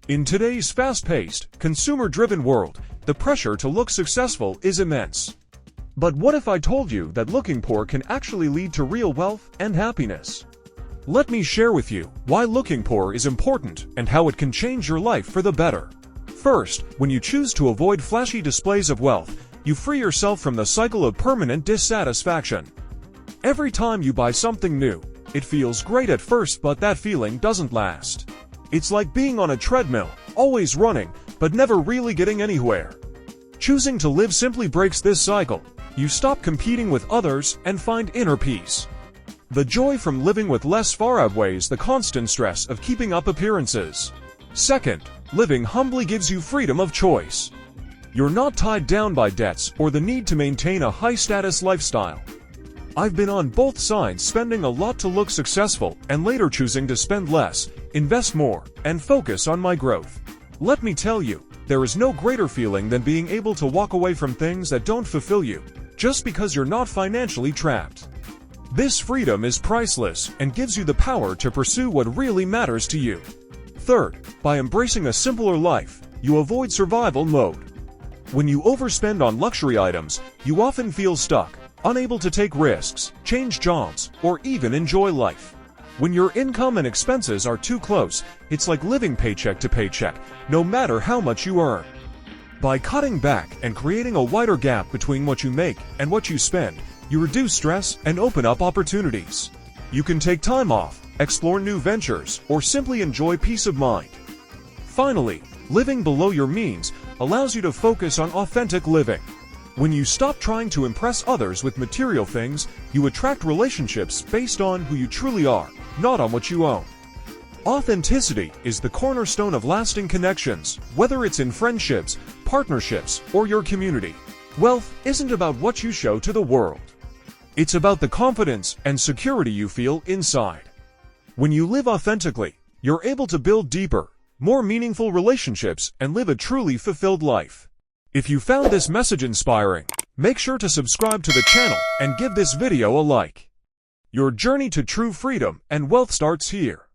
In today's fast-paced, consumer-driven world, the pressure to look successful is immense. But what if I told you that looking poor can actually lead to real wealth and happiness? Let me share with you why looking poor is important and how it can change your life for the better. First, when you choose to avoid flashy displays of wealth, you free yourself from the cycle of permanent dissatisfaction. Every time you buy something new, it feels great at first, but that feeling doesn't last. It's like being on a treadmill, always running, but never really getting anywhere. Choosing to live simply breaks this cycle. You stop competing with others and find inner peace. The joy from living with less far outweighs the constant stress of keeping up appearances. Second, living humbly gives you freedom of choice. You're not tied down by debts or the need to maintain a high-status lifestyle. I've been on both sides, spending a lot to look successful and later choosing to spend less, invest more, and focus on my growth. Let me tell you, there is no greater feeling than being able to walk away from things that don't fulfill you, just because you're not financially trapped. This freedom is priceless and gives you the power to pursue what really matters to you. Third, by embracing a simpler life, you avoid survival mode. When you overspend on luxury items, you often feel stuck, unable to take risks, change jobs, or even enjoy life. When your income and expenses are too close, it's like living paycheck to paycheck, no matter how much you earn. By cutting back and creating a wider gap between what you make and what you spend, you reduce stress and open up opportunities. You can take time off, explore new ventures, or simply enjoy peace of mind. Finally, living below your means allows you to focus on authentic living. When you stop trying to impress others with material things, you attract relationships based on who you truly are, not on what you own. Authenticity is the cornerstone of lasting connections, whether it's in friendships, partnerships, or your community. Wealth isn't about what you show to the world. It's about the confidence and security you feel inside. When you live authentically, you're able to build deeper, more meaningful relationships and live a truly fulfilled life. If you found this message inspiring, make sure to subscribe to the channel and give this video a like. Your journey to true freedom and wealth starts here.